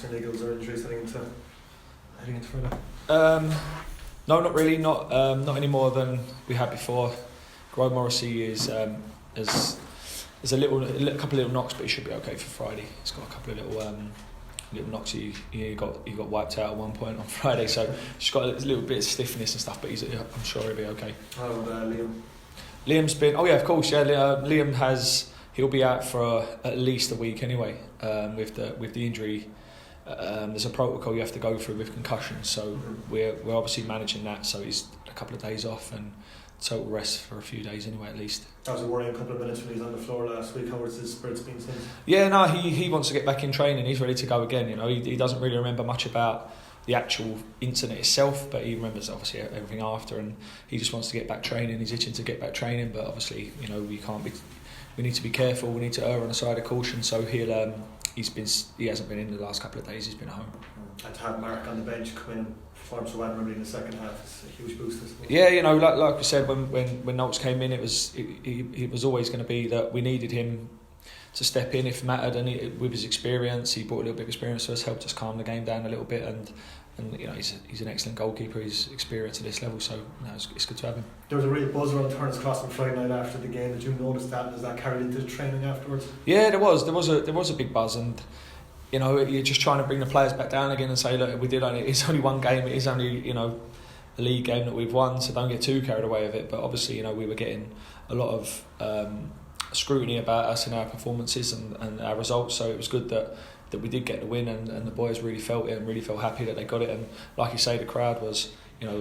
knocks or niggles or injuries heading into Friday? No, not really. Not any more than we had before. Gro Morrissey is there's a couple of little knocks, but he should be okay for Friday. He's got a couple of little knocks. He got wiped out at one point on Friday, so he's got a little bit of stiffness and stuff. But I'm sure he'll be okay. How about Liam? Liam's been. Oh yeah, of course. Yeah, Liam he'll be out for at least a week anyway. With the injury. There's a protocol you have to go through with concussions, so we're obviously managing that. So he's a couple of days off and total rest for a few days anyway, at least. That was a worrying couple of minutes when he was on the floor last week. How has his spirits been since? Yeah, no, he wants to get back in training. He's ready to go again. You know, he doesn't really remember much about the actual incident itself, but he remembers obviously everything after, and he just wants to get back training. He's itching to get back training, but obviously, you know, we need to be careful. We need to err on the side of caution. So he hasn't been in the last couple of days. He's been at home. And to have Mark on the bench come in and perform so well in the second half is a huge boost, I suppose. Yeah, you know, like we said when Knowles came in, it was always going to be that we needed him to step in if mattered, and with his experience, he brought a little bit of experience to us, helped us calm the game down a little bit, and you know, he's an excellent goalkeeper. He's experienced at this level, so it's good to have him. There was a real buzz around Turner's Cross on Friday night after the game. Did you notice that? Has that carried into the training afterwards? Yeah, there was a big buzz, and you know, you're just trying to bring the players back down again and say, look, it's only one game. It is only, you know, a league game that we've won, so don't get too carried away with it. But obviously, you know, we were getting a lot of scrutiny about us and our performances and our results, so it was good that we did get the win, and the boys really felt it and really felt happy that they got it. And like you say, the crowd was, you know,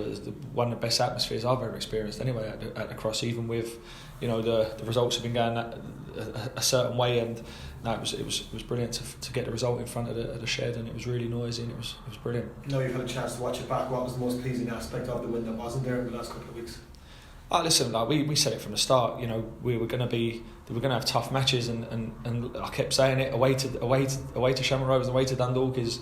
one of the best atmospheres I've ever experienced anyway at the Cross, even with, you know, the results have been going a certain way, and no, it was brilliant to get the result in front of the shed, and it was really noisy, and it was brilliant. Now you've had a chance to watch it back. What was the most pleasing aspect of the win that wasn't there in the last couple of weeks? Listen, like we said it from the start. You know, we were going to have tough matches, and I kept saying it. Away to Shamrock Rovers, away to Dundalk is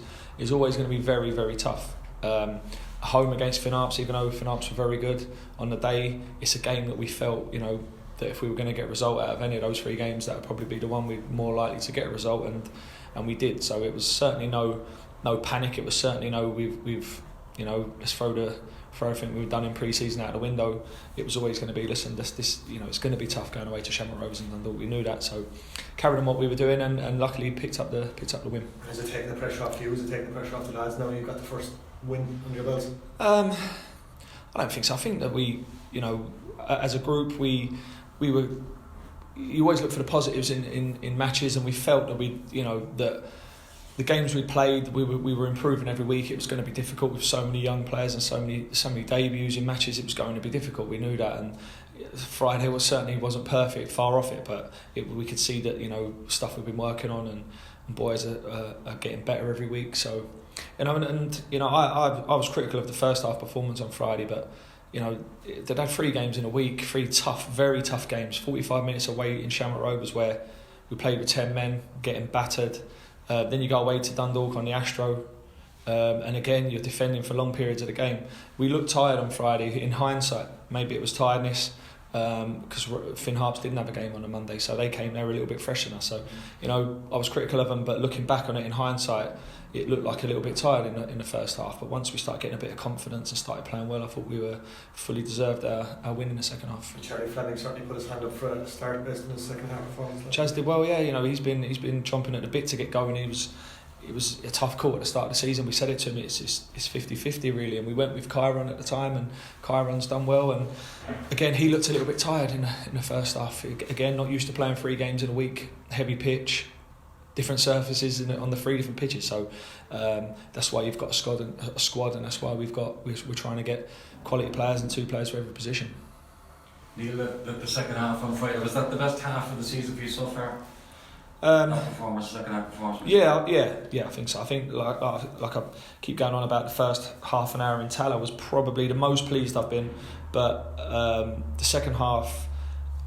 always going to be very, very tough. Home against Fenn, even though Fenn were very good on the day, it's a game that we felt, you know, that if we were going to get a result out of any of those three games, that would probably be the one we're more likely to get a result, and we did. So it was certainly no panic. It was certainly no we've you know, let's throw everything we've done in pre-season out the window. It was always going to be, listen, this you know, it's going to be tough going away to Shamrock Rovers and Dundalk. We knew that, so carried on what we were doing, and luckily picked up the win. Has it taken the pressure off you? Has it taken the pressure off the lads now you've got the first win under your belt? I don't think so. I think that we, you know, as a group, we were. You always look for the positives in matches, and we felt that we, you know, that the games we played, we were improving every week. It was going to be difficult with so many young players and so many debuts in matches. It was going to be difficult. We knew that, and Friday certainly wasn't perfect, far off it, but we could see that, you know, stuff we've been working on, and boys are getting better every week. So, you know, and you know, I was critical of the first half performance on Friday, but you know, they'd had 3 games in a week, 3 tough, very tough games. 45 minutes away in Shamrock Rovers, where we played with 10 men, getting battered. Then you go away to Dundalk on the Astro, and again you're defending for long periods of the game. We looked tired on Friday. In hindsight, maybe it was tiredness, because Finn Harps didn't have a game on a Monday, so they were a little bit fresher than us. So, you know, I was critical of them, but looking back on it in hindsight, it looked like a little bit tired in the first half. But once we started getting a bit of confidence and started playing well, I thought we were fully deserved our win in the second half. Charlie Fleming certainly put his hand up for a start based on his second half performance. Chaz did well, yeah. You know, he's been chomping at the bit to get going. It was a tough call at the start of the season. We said it to him, it's 50-50 really, and we went with Kyron at the time, and Kyron's done well, and again he looked a little bit tired in the first half. Again, not used to playing 3 games in a week, heavy pitch, different surfaces on the 3 different pitches, so that's why you've got a squad, and that's why we're trying to get quality players and 2 players for every position. Neale, the second half on Friday, was that the best half of the season for you so far? Second half performance. Yeah, I think so. I think like I keep going on about the first half an hour in Tala was probably the most pleased I've been, but the second half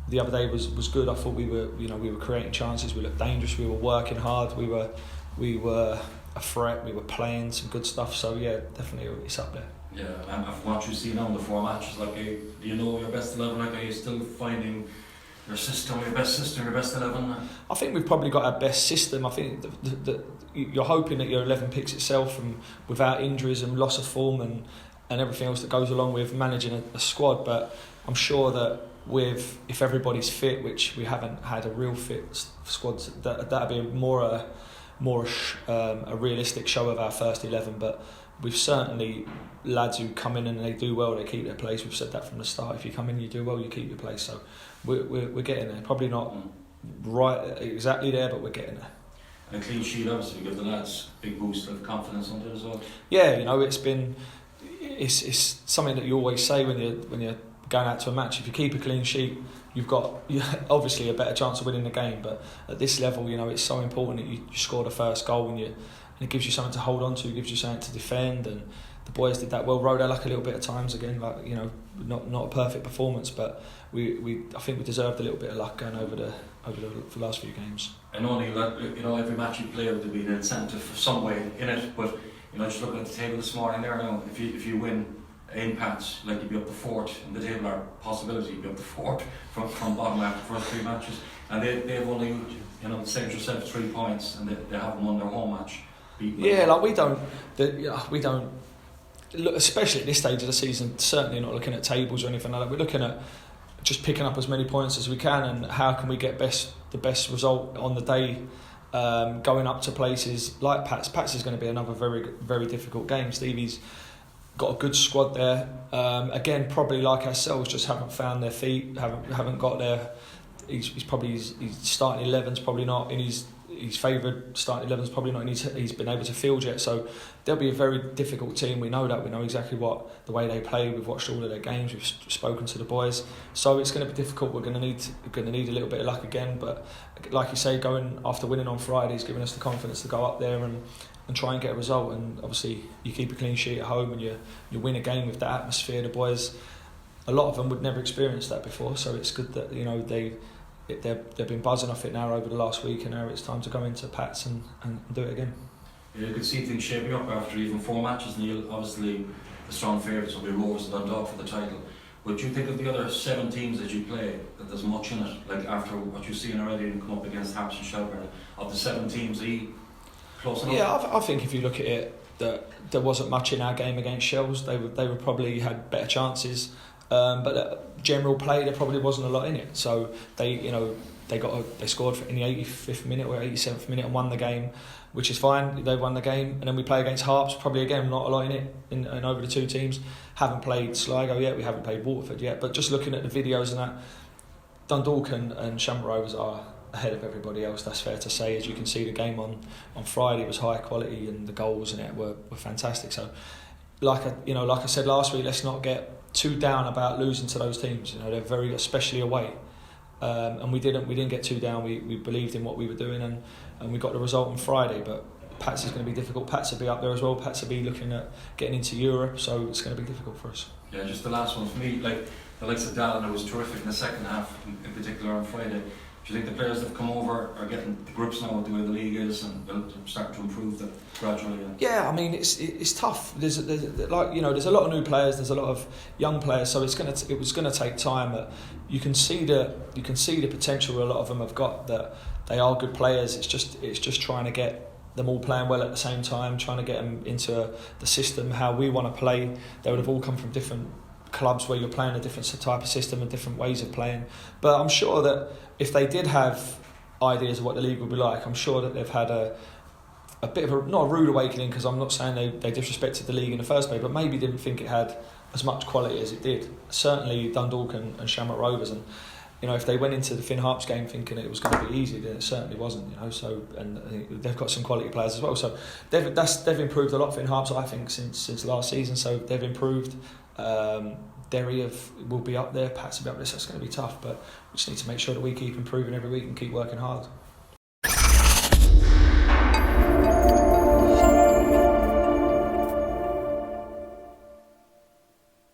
the other day was good. I thought we were creating chances. We looked dangerous. We were working hard. We were a threat. We were playing some good stuff. So yeah, definitely it's up there. Yeah, and from what you see now in the 4 matches, like, do you know your best 11? Like, are you still finding your system, your best 11? I think we've probably got our best system. I think that you're hoping that your 11 picks itself from without injuries and loss of form and everything else that goes along with managing a squad. But I'm sure that if everybody's fit, which we haven't had a real fit squad, that'd be more a realistic show of our first 11. But we've certainly lads who come in and they do well, they keep their place. We've said that from the start. If you come in, you do well, you keep your place. So we're getting there. Probably not right exactly there, but we're getting there. And a clean sheet obviously give the lads a big boost of confidence on it as well. Yeah, it's something that you always say when you're going out to a match. If you keep a clean sheet, you've got obviously a better chance of winning the game. But at this level, it's so important that you score the first goal and it gives you something to hold on to, gives you something to defend. And the boys did that well. Rode our luck a little bit at times again, not a perfect performance, but I think we deserved a little bit of luck going over the last few games. I know, Neale, that every match you play would be an incentive for some way in it, but just looking at the table this morning there now, if you win in Pats, like you'd be up to fourth in the table, or possibility you'd be up to fourth from bottom after the first 3 matches, and they've only saved yourself 3 points, and they haven't won their home match. We don't look, especially at this stage of the season, certainly not looking at tables or anything like that. We're looking at just picking up as many points as we can and how can we get the best result on the day, going up to places like Pats. Pats is going to be another very, very difficult game. Stevie's got a good squad there. Again, probably like ourselves, just haven't found their feet, haven't got their. His starting 11's probably not in his favoured starting 11's probably not in he's been able to field yet. So they'll be a very difficult team. We know that. We know exactly what the way they play. We've watched all of their games. We've spoken to the boys. So it's going to be difficult. We're going to need a little bit of luck again. But like you say, going after winning on Friday is giving us the confidence to go up there and try and get a result. And obviously you keep a clean sheet at home and you win a game with that atmosphere. The boys, a lot of them would never experience that before. So it's good that they've been buzzing off it now over the last week, and now it's time to go into Pats and do it again. Yeah, you could see things shaping up after even 4 matches, Neale. Obviously the strong favourites will be Rovers and Dundalk for the title, but do you think of the other 7 teams that you play that there's much in it, like after what you've seen already and come up against Harps and Shelburne? Of the 7 teams, are you close enough? Yeah, I think if you look at it, that there wasn't much in our game against Shells. They were probably had better chances. But general play, there probably wasn't a lot in it. So they scored in the 85th minute or 87th minute and won the game, which is fine. They won the game, and then we play against Harps. Probably again not a lot in it. And over the 2 teams, haven't played Sligo yet. We haven't played Waterford yet. But just looking at the videos and that, Dundalk and Shamrock Rovers are ahead of everybody else. That's fair to say. As you can see, the game on Friday was high quality, and the goals in it were fantastic. So, like I said last week, let's not get too down about losing to those teams. They're very, especially away, and we didn't get too down. We believed in what we were doing, and we got the result on Friday. But Pats is going to be difficult. Pats will be up there as well. Pats will be looking at getting into Europe, so it's going to be difficult for us. Yeah, just the last one for me. Like the likes of Dallin, it was terrific in the second half, in particular on Friday. Do you think the players that have come over are getting the grips now with the way the league is and starting to improve that gradually? Yeah, I mean it's tough. There's a lot of new players. There's a lot of young players. So it was gonna take time. But you can see the potential a lot of them have got. That they are good players. It's just trying to get them all playing well at the same time. Trying to get them into the system how we want to play. They would have all come from different clubs where you're playing a different type of system and different ways of playing. But I'm sure that if they did have ideas of what the league would be like, I'm sure that they've had a bit of not a rude awakening, because I'm not saying they disrespected the league in the first place, but maybe didn't think it had as much quality as it did. Certainly Dundalk and Shamrock Rovers, and if they went into the Finn Harps game thinking it was going to be easy, then it certainly wasn't. So, and they've got some quality players as well. So they've improved a lot. Finn Harps, I think, since last season. So they've improved. Derry will be up there, Pats will be up there, so it's going to be tough, but we just need to make sure that we keep improving every week and keep working hard.